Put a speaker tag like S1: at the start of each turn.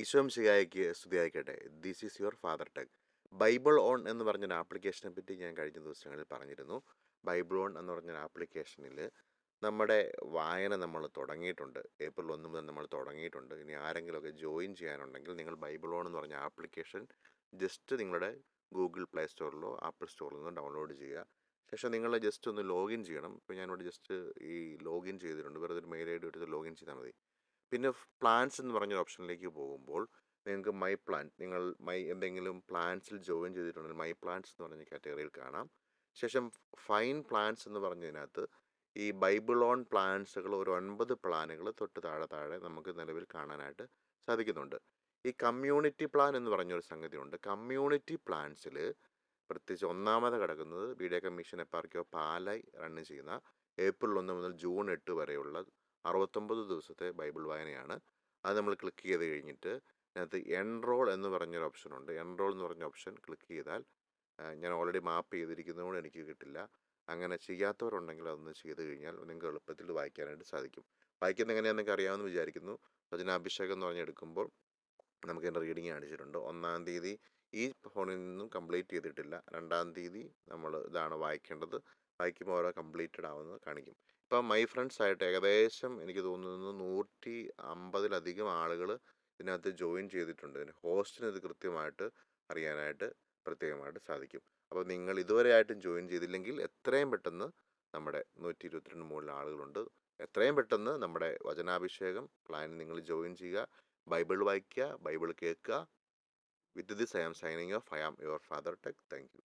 S1: ഈശോം ശിഹായ്ക്ക് സ്തുതിയായിക്കട്ടെ. This is your father tech. Bible on എന്ന് പറഞ്ഞൊരു ആപ്ലിക്കേഷനെ പറ്റി ഞാൻ കഴിഞ്ഞ ദിവസങ്ങളിൽ പറഞ്ഞിരുന്നു. ബൈബിൾ ഓൺ എന്ന് പറഞ്ഞൊരു ആപ്ലിക്കേഷനിൽ നമ്മുടെ വായന നമ്മൾ തുടങ്ങിയിട്ടുണ്ട്. ഏപ്രിൽ 1 മുതൽ നമ്മൾ തുടങ്ങിയിട്ടുണ്ട്. ഇനി ആരെങ്കിലുമൊക്കെ ജോയിൻ ചെയ്യാനുണ്ടെങ്കിൽ നിങ്ങൾ ബൈബിൾ ഓൺ എന്ന് പറഞ്ഞ ആപ്ലിക്കേഷൻ ജസ്റ്റ് നിങ്ങളുടെ ഗൂഗിൾ പ്ലേ സ്റ്റോറിലോ ആപ്പിൾ സ്റ്റോറിൽ നിന്നോ ഡൗൺലോഡ് ചെയ്യുക. ശേഷം നിങ്ങൾ ജസ്റ്റ് ഒന്ന് ലോഗിൻ ചെയ്യണം. ഇപ്പോൾ ഞാനിവിടെ ജസ്റ്റ് ഈ ലോഗിൻ ചെയ്തിട്ടുണ്ട്. വെറുതെ ഒരു മെയിൽ ഐ ഡി എടുത്ത് ലോഗിൻ ചെയ്താൽ മതി. പിന്നെ പ്ലാൻസ് എന്ന് പറഞ്ഞ ഓപ്ഷനിലേക്ക് പോകുമ്പോൾ നിങ്ങൾക്ക് മൈ പ്ലാൻ, നിങ്ങൾ എന്തെങ്കിലും പ്ലാൻസിൽ ജോയിൻ ചെയ്തിട്ടുണ്ടെങ്കിൽ മൈ പ്ലാൻസ് എന്ന് പറഞ്ഞ കാറ്റഗറിയിൽ കാണാം. ശേഷം ഫൈൻ പ്ലാൻസ് എന്ന് പറഞ്ഞതിനകത്ത് ഈ ബൈബിൾ ഓൺ പ്ലാൻസുകൾ ഒരു 9 പ്ലാനുകൾ തൊട്ട് താഴെ നമുക്ക് നിലവിൽ കാണാനായിട്ട് സാധിക്കുന്നുണ്ട്. ഈ കമ്മ്യൂണിറ്റി പ്ലാൻ എന്ന് പറഞ്ഞൊരു സംഗതിയുണ്ട്. കമ്മ്യൂണിറ്റി പ്ലാൻസിൽ പ്രത്യേകിച്ച് ഒന്നാമത് കിടക്കുന്നത് ബീഡിയ മിഷൻ എപ്പാർക്കിയോ പാലായി റൺ ചെയ്യുന്ന ഏപ്രിൽ 1 മുതൽ ജൂൺ 8 വരെയുള്ള 69 ദിവസത്തെ ബൈബിൾ വായനയാണ്. അത് നമ്മൾ ക്ലിക്ക് ചെയ്ത് കഴിഞ്ഞിട്ട് അതിനകത്ത് എൻറോൾ എന്ന് പറഞ്ഞൊരു ഓപ്ഷനുണ്ട്. എൻറോൾ എന്ന് പറഞ്ഞ ഓപ്ഷൻ ക്ലിക്ക് ചെയ്താൽ ഞാൻ ഓൾറെഡി മാപ്പ് ചെയ്തിരിക്കുന്നതുകൊണ്ട് എനിക്ക് കിട്ടില്ല. അങ്ങനെ ചെയ്യാത്തവരുണ്ടെങ്കിൽ അതൊന്ന് ചെയ്ത് കഴിഞ്ഞാൽ നിങ്ങൾക്ക് എളുപ്പത്തിൽ വായിക്കാനായിട്ട് സാധിക്കും. വായിക്കുന്നത് എങ്ങനെയാണെന്ന് നിങ്ങൾക്ക് അറിയാമെന്ന് വിചാരിക്കുന്നു. വചനാഭിഷേകം എന്ന് പറഞ്ഞെടുക്കുമ്പോൾ നമുക്ക് എൻ്റെ റീഡിങ് കാണിച്ചിട്ടുണ്ട്. 1-ാം തീയതി ഈ ഫോണിൽ നിന്നും കംപ്ലീറ്റ് ചെയ്തിട്ടില്ല. 2-ാം തീയതി നമ്മൾ ഇതാണ് വായിക്കേണ്ടത്. വായിക്കുമ്പോൾ ഓരോ കംപ്ലീറ്റഡ് ആവുന്നത് കാണിക്കും. ഇപ്പം മൈ ഫ്രണ്ട്സ് ആയിട്ട് ഏകദേശം എനിക്ക് തോന്നുന്നു 150-ലധികം ആളുകൾ ഇതിനകത്ത് ജോയിൻ ചെയ്തിട്ടുണ്ട്. ഇതിന് ഹോസ്റ്റിന് ഇത് കൃത്യമായിട്ട് അറിയാനായിട്ട് പ്രത്യേകമായിട്ട് സാധിക്കും. അപ്പോൾ നിങ്ങൾ ഇതുവരെ ആയിട്ടും ജോയിൻ ചെയ്തില്ലെങ്കിൽ എത്രയും പെട്ടെന്ന് നമ്മുടെ 122 മുകളിൽ ആളുകളുണ്ട്. എത്രയും പെട്ടെന്ന് നമ്മുടെ വചനാഭിഷേകം പ്ലാനിൽ നിങ്ങൾ ജോയിൻ ചെയ്യുക. ബൈബിൾ വായിക്കുക, ബൈബിൾ കേൾക്കുക. With this I am signing off. I am your father tech. Thank U.